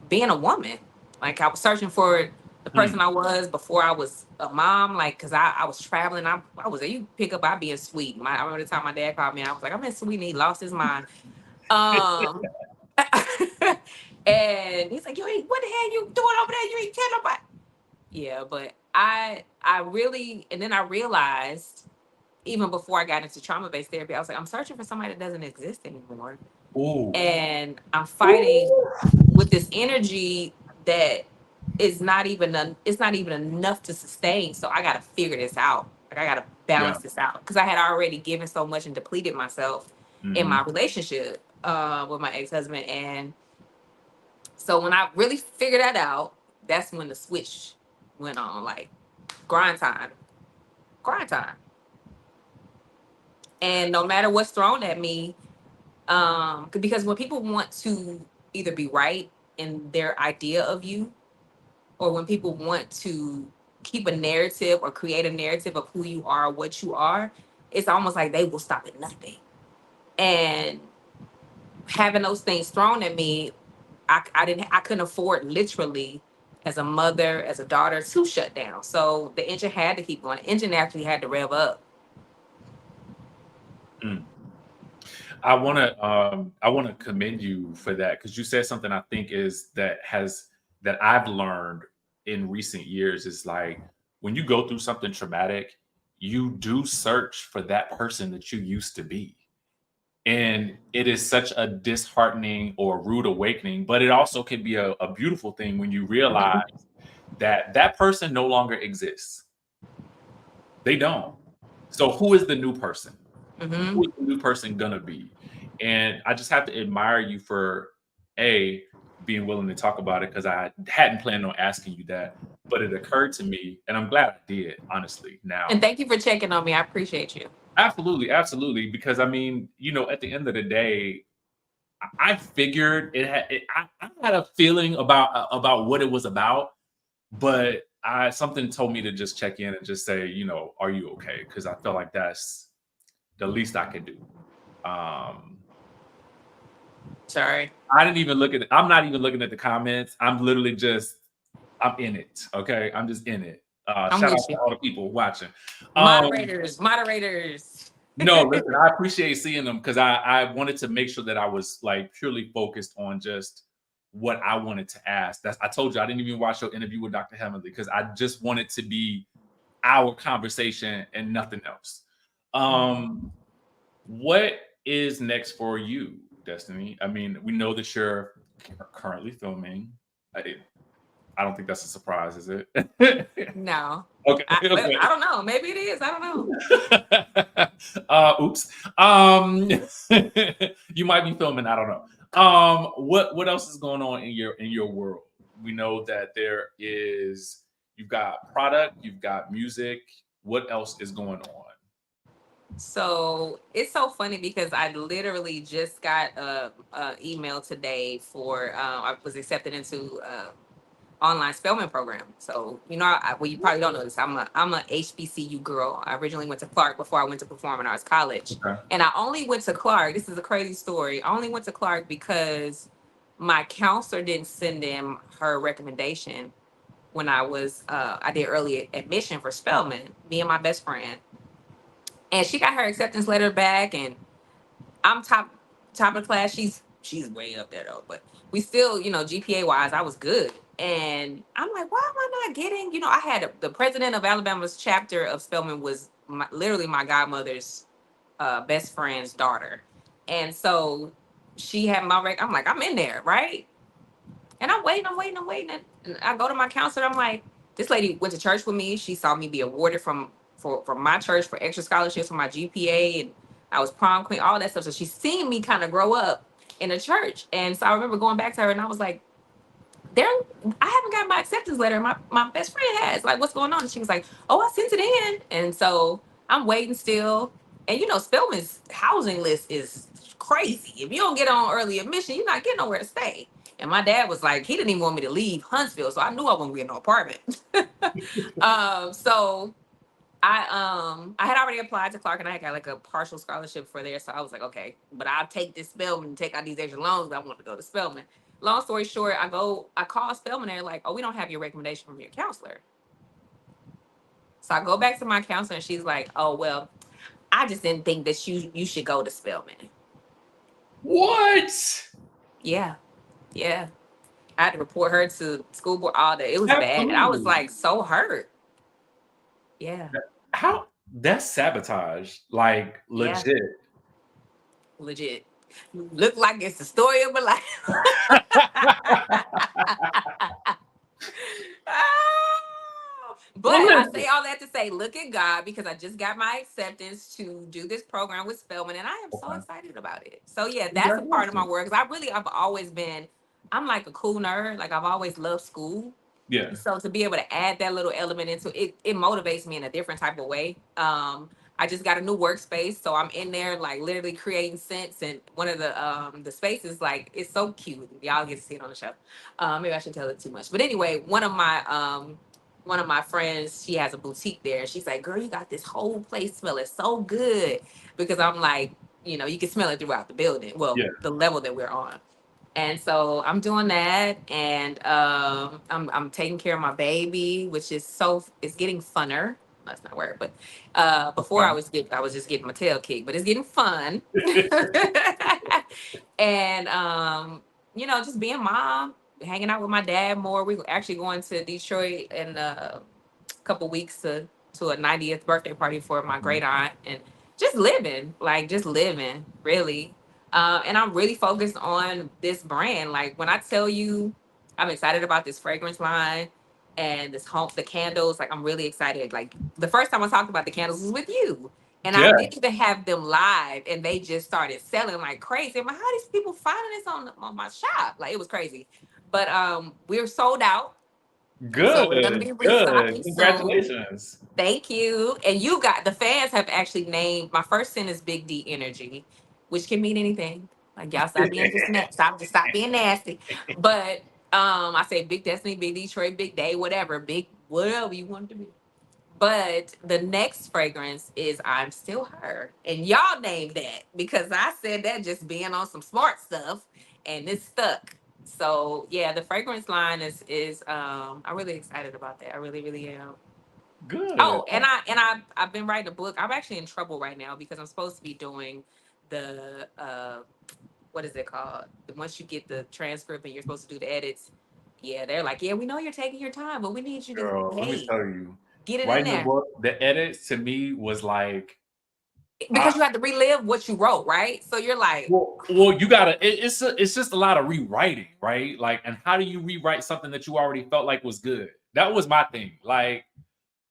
being a woman. Like I was searching for the person Mm. I was before I was a mom. Like, cause I was traveling. I was you pick up. I being sweet. I remember the time my dad called me. And I was like, I'm in sweet. And he lost his mind. Um, and he's like, what the hell you doing over there? You ain't tell nobody. Yeah, but I really, and then I realized even before I got into trauma based therapy, I was like, I'm searching for somebody that doesn't exist anymore, Ooh. and I'm fighting Ooh. with this energy that it's not even enough to sustain. So I got to figure this out. Like I got to Yeah. balance this out because I had already given so much and depleted myself in Hmm. my relationship with my ex-husband. And So when I really figured that out, that's when the switch went on. Like grind time, grind time. And no matter what's thrown at me, because when people want to either be right in their idea of you, or when people want to keep a narrative or create a narrative of who you are, what you are, it's almost like they will stop at nothing. And having those things thrown at me, I couldn't afford literally as a mother, as a daughter to shut down. So the engine had to keep going. The engine actually had to rev up. Mm. I want to commend you for that, because you said something I think is that I've learned in recent years is like, when you go through something traumatic, you do search for that person that you used to be. And it is such a disheartening or rude awakening, but it also can be a beautiful thing when you realize that that person no longer exists. They don't. So who is the new person? Hmm. Who is the new person gonna be? And I just have to admire you for A, being willing to talk about it, because I hadn't planned on asking you that, but it occurred to me, and I'm glad I did, honestly, And now. thank you for checking on me. I appreciate you. Absolutely, absolutely. Because I mean, at the end of the day, I figured I had a feeling about what it was about, but I something told me to just check in and just say, are you okay? Because I felt like that's the least I could do. Um, Sorry. I didn't even look at it. I'm not even looking at the comments. I'm in it. Okay. I'm just in it. I'm Shout out with to you. all the people watching. Um, Moderators, moderators. no, listen, I appreciate seeing them, because I wanted to make sure that I was like purely focused on just what I wanted to ask. I told you I didn't even watch your interview with Dr. Hemmerly, because I just wanted to be our conversation and nothing else. Um, what is next for you, Destiny? I mean, we know that you're currently filming. I, I don't think that's a surprise, is it? No. Okay, Well, I okay. don't know. Maybe it is. I don't know. Oops. You might be filming. I don't know. What else is going on in your world? We know that you've got product, you've got music. What else is going on? So it's so funny because I literally just got a email today for I was accepted into online spelling program. So well, you probably don't know this. I'm a HBCU girl. I originally went to Clark before I went to Performing Arts College, Okay. and I only went to Clark. This is a crazy story. I only went to Clark because my counselor didn't send in her recommendation when I did early admission for Spelman. Me and my best friend, and she got her acceptance letter back, and I'm top of the class. She's way up there though, but we still, GPA wise, I was good. And I'm like, why am I not getting? I had the president of Alabama's chapter of Spelman was literally my godmother's best friend's daughter, and so she had my rec. I'm like, I'm in there, right? And I'm waiting. And I go to my counselor. I'm like, this lady went to church with me. She saw me be awarded from my church for extra scholarships for my GPA, and I was prom queen, all that stuff. So she's seen me kind of grow up in the church. And so I remember going back to her and I was like, I haven't got my acceptance letter. My best friend has. Like, what's going on? And she was like, oh, I sent it in. And so I'm waiting still. And Spelman's housing list is crazy. If you don't get on early admission, you're not getting nowhere to stay. And my dad was like, he didn't even want me to leave Huntsville, so I knew I wasn't getting no apartment. So I had already applied to Clark and I had got like a partial scholarship for there. So I was like, okay, but I'll take this Spelman and take out these extra loans. But I want to go to Spelman. Long story short, I call Spelman and they're like, oh, we don't have your recommendation from your counselor. So I go back to my counselor and she's like, oh well, I just didn't think that you should go to Spelman. What? Yeah, yeah. I had to report her to school board all day. It was bad. I was Absolutely. like so hurt. Yeah, How that's sabotage, like yeah, legit. legit. Look like it's the story of my life. But Well, I listen. say all that to say, look at God, because I just got my acceptance to do this program with Spelman, and I am so Okay. excited about it. So yeah, that's a part of my Congratulations. work. Because I've always been I'm like a cool nerd. Like I've always loved school. Yeah. So to be able to add that little element into it, it motivates me in a different type of way. I just got a new workspace, so I'm in there like literally creating scents. And one of the spaces, like, it's so cute. Y'all get to see it on the show. Maybe I shouldn't tell it too much, but anyway, one of my friends, she has a boutique there. She's like, "Girl, you got this whole place smelling so good," because I'm like, you can smell it throughout the building. Well, Yeah. the level that we're on. And so I'm doing that, and I'm taking care of my baby, which is it's getting funner. That's not a word, but before Okay. I was just getting my tail kicked, but it's getting fun. And just being mom, hanging out with my dad more. We were actually going to Detroit in couple weeks to a 90th birthday party for my great aunt, and just living, really. And I'm really focused on this brand. Like when I tell you, I'm excited about this fragrance line and the candles. Like I'm really excited. Like the first time I talked about the candles was with you. And I Yeah. didn't even have them live, and they just started selling like crazy. I'm like, how are these people finding this on my shop? Like it was crazy. But we're sold out, so we're gonna Good. be Good. restocking soon. Congratulations. Thank you. And you got the fans have actually named my first scent is Big D Energy, which can mean anything. Like y'all stop being stop being nasty. But I say Big Destiny, Big Detroit, Big Day, whatever, big whatever you want it to be. But the next fragrance is I'm Still Her. And y'all named that because I said that just being on some smart stuff, and it stuck. So yeah, the fragrance line is I'm really excited about that. I really, really am. Good. Oh, and I've been writing a book. I'm actually in trouble right now because I'm supposed to be doing the what is it called? Once you get the transcript and you're supposed to do the edits. Yeah, they're like, yeah, we know you're taking your time, but we need you to, Girl, let me hey, tell you, get it in writing the there. book, the edits to me was like, I, Because you have to relive what you wrote, right? So you're like, well, you gotta. It's just a lot of rewriting, right? Like, and how do you rewrite something that you already felt like was good? That was my thing. Like,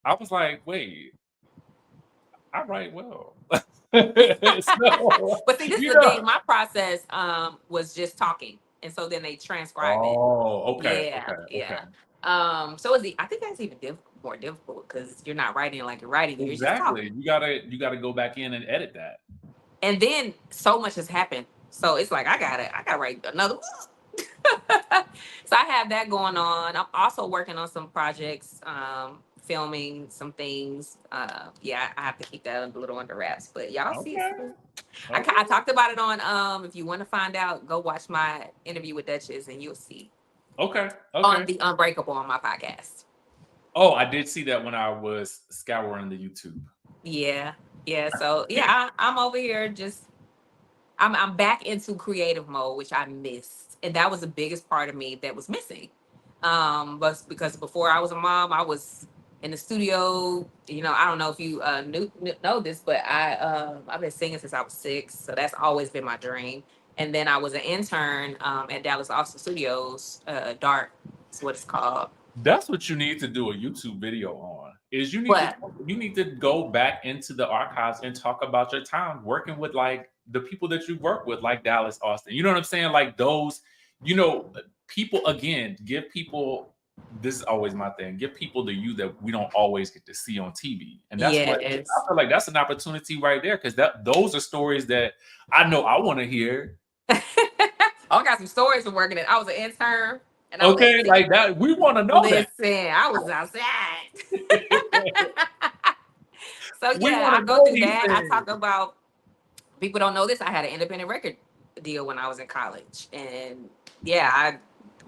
I was like, wait, I write well. So, but see, this is you the know. thing. My process was just talking, and so then they transcribe it. Oh, okay, Yeah, okay, okay. yeah. So is the I think that's even more difficult because you're not writing like you're writing, you're just talking. Exactly. You gotta go back in and edit that. And then so much has happened. So it's like I gotta write another book. So I have that going on. I'm also working on some projects, filming some things. Yeah, I have to keep that a little under wraps. But y'all see it Okay, soon. I okay, talked about it on if you want to find out, go watch my interview with Duchess and you'll see okay, okay. on the Unbreakable on my podcast. Oh, I did see that when I was scouring the YouTube. Yeah, yeah. So yeah, I'm over here just I'm back into creative mode, which I missed, and that was the biggest part of me that was missing. But because before I was a mom, I was in the studio. I don't know if you know this, but I've been singing since I was 6, so that's always been my dream. And then I was an intern at Dallas Austin Studios, Dark is what it's called. That's what you need to do a YouTube video on. Is But you need to go back into the archives and talk about your time working with like the people that you work with, like Dallas Austin. You know what I'm saying? Like those, you know, people again, give people this is always my thing. Give people the you that we don't always get to see on TV. And that's yeah, what I feel like that's an opportunity right there because those are stories that I know I want to hear. I got some stories from working. I was an intern, and I Okay, listen. like that. We want to know that. Listen, I was outside. So We yeah, want I to go know through these that. I things. talk about people don't know this. I had an independent record deal when I was in college, and yeah, I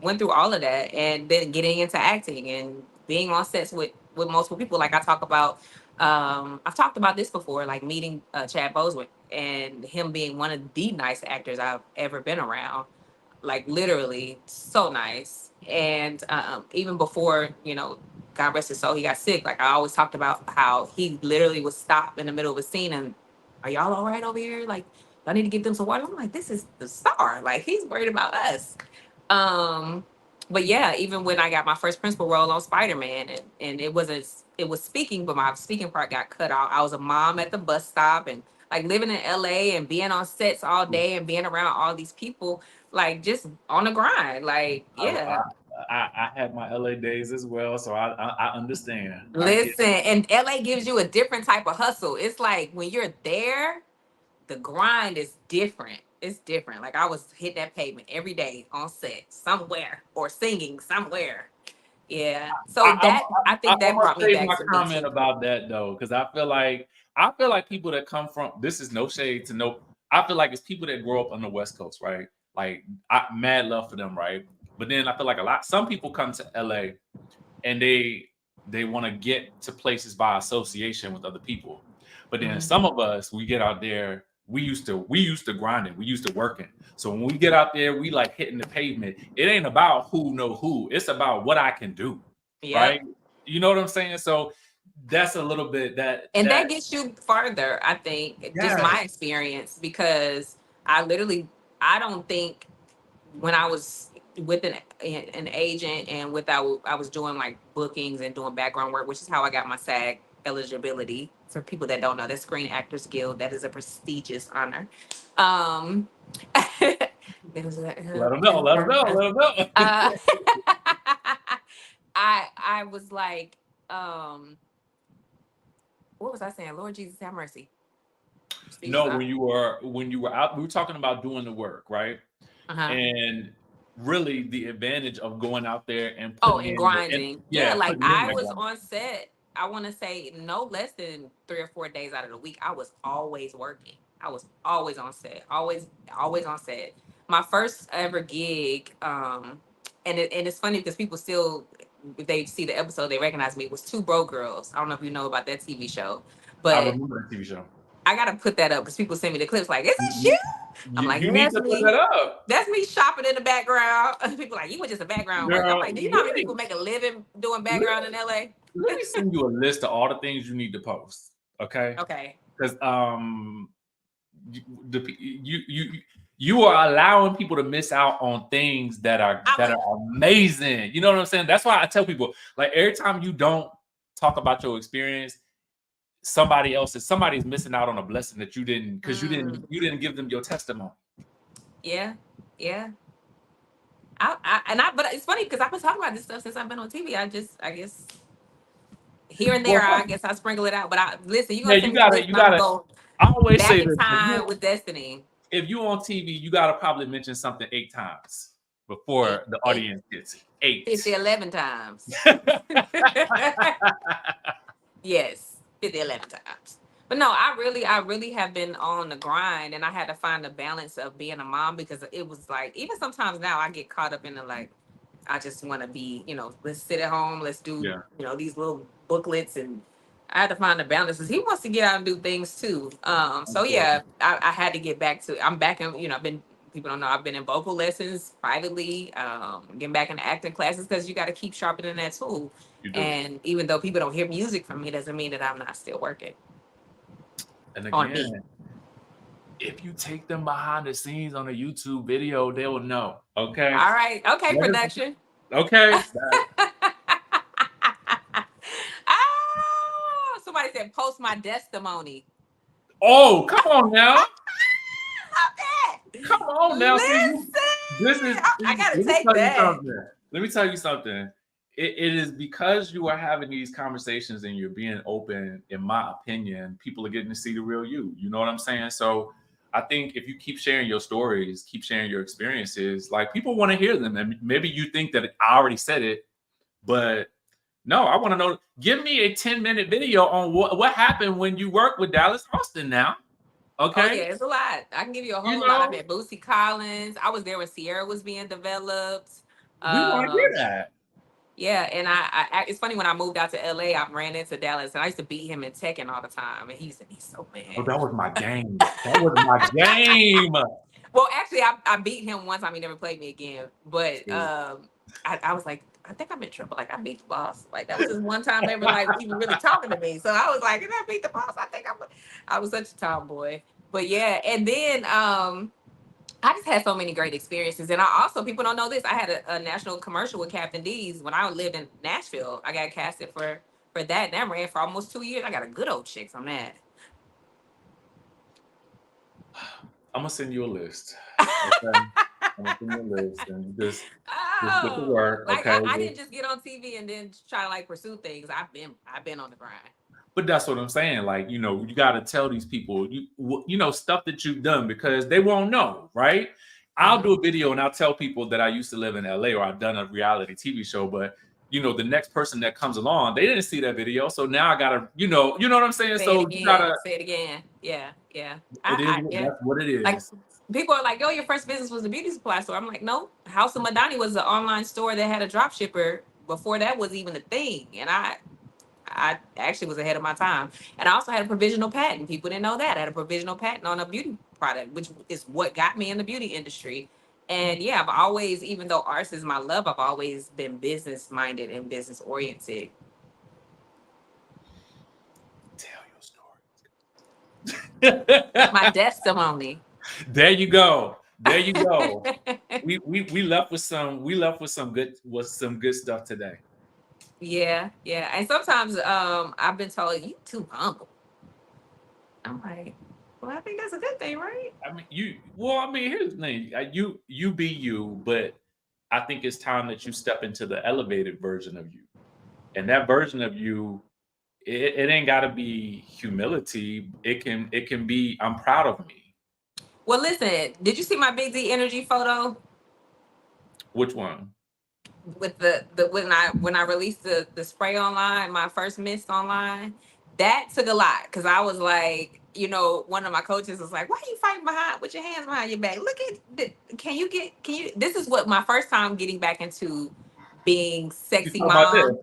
went through all of that, and then getting into acting and being on sets with multiple people. Like I talk about, I've talked about this before, like meeting Chad Boseman and him being one of the nice actors I've ever been around, like literally so nice. And even before, God rest his soul, he got sick. Like I always talked about how he literally would stop in the middle of a scene and, are y'all all right over here? Like, I need to get them some water. I'm like, this is the star. Like he's worried about us. Um, but yeah, even when I got my first principal role on Spider-Man, and it was speaking, but my speaking part got cut out. I was a mom at the bus stop, and like living in LA and being on sets all day and being around all these people, like just on the grind. Like, I, yeah. I had my LA days as well, so I understand. I get Listen, and LA gives you a different type of hustle. It's like when you're there, the grind is different. It's different. Like I was hitting that pavement every day on set somewhere or singing somewhere. Yeah. So I'm that I think I'm that gonna brought me save back my to me comment too. about that though, because I feel like people that come from, this is no shade to no, I feel like it's people that grow up on the West Coast, right? Like mad love for them, right? But then I feel like some people come to LA and they want to get to places by association with other people. But then Mhm. some of us, we get out there, we used to grinding, we used to working. So when we get out there, we like hitting the pavement. It ain't about who know who. It's about what I can do, right? Yep. You know what I'm saying? So that's a little bit that And that that gets you farther, I think, just yes. my experience, because I literally, I don't think when I was with an agent and I was doing like bookings and doing background work, which is how I got my SAG eligibility. For people that don't know, that's Screen Actors Guild. That is a prestigious honor. Um, it was Let them know, let them know, let them know. uh, I was like, um, what was I saying? Lord Jesus, have mercy. No, Uh when you were out, we were talking about doing the work, right? huh. And really the advantage of going out there and Oh, putting and in grinding. Yeah, yeah, like putting in I that was grind. on set, I want to say no less than 3 or 4 days out of the week. I was always working. I was always on set. Always on set. My first ever gig, and it's funny because people still, if they see the episode, they recognize me. It was Two Bro Girls. I don't know if you know about that TV show, I but remember that TV show. I gotta put that up because people send me the clips like, "Is You, this you?" you, I'm you like, you "Yeah, need that's to put me." that up. That's me shopping in the background. People like, you were just a background worker. I'm Girl, like, do you know how many people make a living doing let, background in LA? let me send you a list of all the things you need to post. Okay? Okay. Because you, you are allowing people to miss out on things that are I'm a, amazing. You know what I'm saying? That's why I tell people, like, every time you don't talk about your experience, somebody's missing out on a blessing that you didn't, because mm, you didn't give them your testimony. yeah, yeah. But it's funny because I've been talking about this stuff since I've been on TV. I guess here and Well, there, I guess I sprinkle it out. But listen, you're yeah, gonna send me the list you and I'm gonna gotta. go I always back say in this: time with Destiny. if you on TV, you gotta probably mention something 8 times Eight, before the eight, audience gets it. 8. 50, 11 times. Yes, 50, 11 times. But no, I really have been on the grind, and I had to find the balance of being a mom because it was like, even sometimes now I get caught up in the like, I just want to be, let's sit at home, let's do, Yeah. these little booklets, and I had to find the balance because he wants to get out and do things too. So yeah, I had to get back to, I'm back in, I've been, people don't know, I've been in vocal lessons privately, getting back into acting classes because you got to keep sharpening that tool. You do. And even though people don't hear music from me, doesn't mean that I'm not still working And on again, me. if you take them behind the scenes on a YouTube video, they will know. Okay. All right. Okay, Let us- production. Okay. Oh, somebody said post my testimony. Oh, come on now. Love that. Come on now. See, Listen, this is, I gotta let me take tell you that. something. Let me tell you something. It is because you are having these conversations and you're being open, in my opinion, people are getting to see the real you. You know what I'm saying? So I think if you keep sharing your stories, keep sharing your experiences, like, people want to hear them. And maybe you think that I already said it, but no, I want to know. Give me a 10-minute video on what happened when you worked with Dallas Austin now. Oh Okay. yeah, it's a lot. I can give you a You whole lot. I know, met Boosie Collins. I was there when Sierra was being developed. we want to hear Um, that. Yeah, and it's funny when I moved out to LA, I ran into Dallas, and I used to beat him in Tekken all the time, and he used to be so Oh, mad. that was my game. That was my game. Well, actually, I beat him one time. He never played me again, but See. I was like, I think I'm in trouble. Like I beat the boss. Like that was just one time ever. Like he was really talking to me, so I was like, if I beat the boss, I think I was such a tomboy. But yeah, and then I just had so many great experiences. And I also, people don't know this, I had a national commercial with Captain D's when I lived in Nashville. I got casted for that. And that ran for almost 2 years. I got a good old chicks on that. I'm gonna send you a list. Okay. I'm gonna send you a list and just get to Oh, work. like Okay. I didn't just get on TV and then try to like pursue things. I've been on the grind. But that's what I'm saying. Like, you got to tell these people, stuff that you've done because they won't know, right? I'll do Mhm. a video and I'll tell people that I used to live in LA or I've done a reality TV show, but the next person that comes along, they didn't see that video, so now I gotta, you know what I'm saying. Say it So you gotta, again. Say it again. Yeah, yeah. it is Yeah. that's what it Like is. people are like, "Yo, your first business was a beauty supply store." I'm like, "No, House of Madani was an online store that had a drop shipper before that was even a thing." And I actually was ahead of my time. And I also had a provisional patent. People didn't know that. I had a provisional patent on a beauty product, which is what got me in the beauty industry. And yeah, I've always, even though arts is my love, I've always been business minded and business oriented. Tell your My story. testimony. There you go. There you go. We left with some good stuff today. Yeah, yeah. And sometimes I've been told you too humble. I'm like, well, I think that's a good thing, right? I mean, here's the thing. You be you, but I think it's time that you step into the elevated version of you. And that version of you, it ain't got to be humility. It can be I'm proud of me. Well, listen, did you see my Big D energy photo Which one? with the when I released the spray online, my first mist online? That took a lot because I was like, one of my coaches was like, "Why are you fighting behind with your hands behind your back? Look at can you?" This is what my first time getting back into being You sexy talk about this. mom.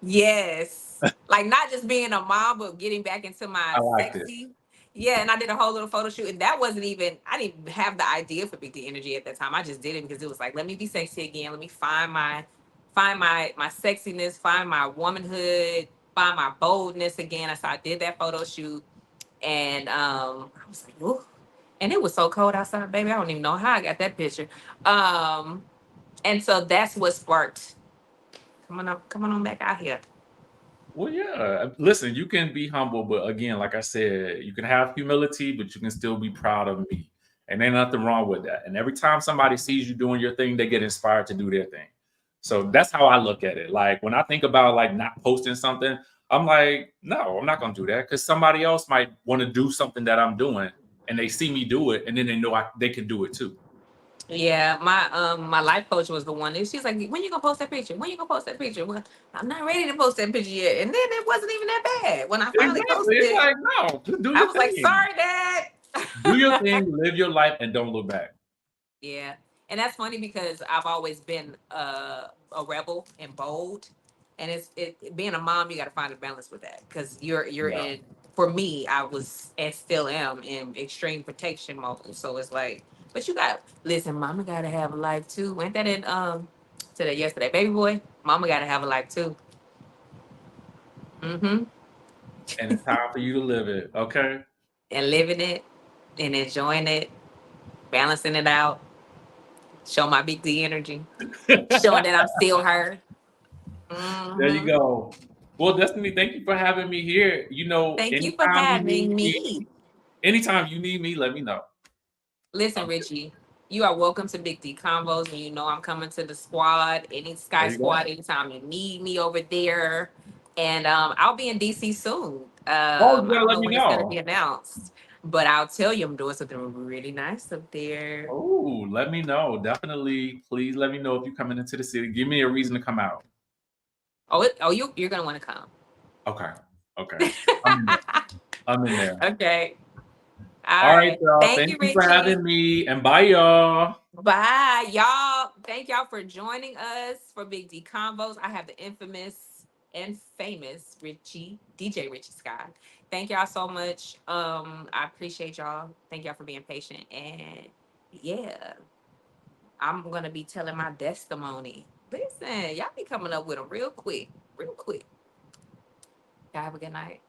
Yes. Like not just being a mom, but getting back into my I like this. sexy. Yeah, and I did a whole little photo shoot. And that wasn't even, I didn't even have the idea for Big D Energy at that time. I just did it because it was like, let me be sexy again. Let me find my sexiness, find my womanhood, find my boldness again. So I did that photo shoot. And I was like, ooh. And it was so cold outside, baby. I don't even know how I got that picture. Um, and so that's what sparked coming on back out here. Well, yeah. Listen, you can be humble, but again, like I said, you can have humility, but you can still be proud of me. And ain't nothing wrong with that. And every time somebody sees you doing your thing, they get inspired to do their thing. So that's how I look at it. Like when I think about like not posting something, I'm like, no, I'm not gonna do that because somebody else might want to do something that I'm doing, and they see me do it, and then they know they can do it too. Yeah, my life coach was the one. And she's like, "When you gonna post that picture? When you gonna post that picture?" Well, I'm not ready to post that picture yet. And then it wasn't even that bad. When I finally Exactly. posted It's it, like, no, just do I your was like, thing. "Sorry, Dad." Do your thing, live your life, and don't look back. Yeah, and that's funny because I've always been a rebel and bold, and being a mom, you got to find a balance with that because you're Yeah. in. For me, I was and still am in extreme protection mode. So it's like, but you got listen, Mama got to have a life too. Went that in today yesterday, baby boy. Mama got to have a life too. Mm-hmm. And it's time for you to live it. Okay. And living it and enjoying it, balancing it out. Show my big D energy, showing that I'm still her. There you Mm-hmm. go. Well, Destiny, thank you for having me here. Thank you for having me. Anytime you need me, let me know. Listen, Um, Richie, you are welcome to Big D Convos, and you know I'm coming to the squad, any Skye there you go. squad, anytime you need me over there. And I'll be in DC soon. Oh, you I gotta don't let know me when it's going to be know. announced, but I'll tell you I'm doing something really nice up there. Oh, let me know. Definitely, please let me know if you're coming into the city. Give me a reason to come out. You're going to want to come. Okay. Okay. I'm in there. I'm in there. Okay. All All right, right. y'all. Thank Thank you, you for Richie. having me. And bye, y'all. Bye, y'all. Thank y'all for joining us for Big D Convos. I have the infamous and famous DJ Richie Scott. Thank y'all so much. I appreciate y'all. Thank y'all for being patient. And yeah, I'm gonna be telling my testimony. Listen, y'all be coming up with them real quick, real quick. Y'all have a good night.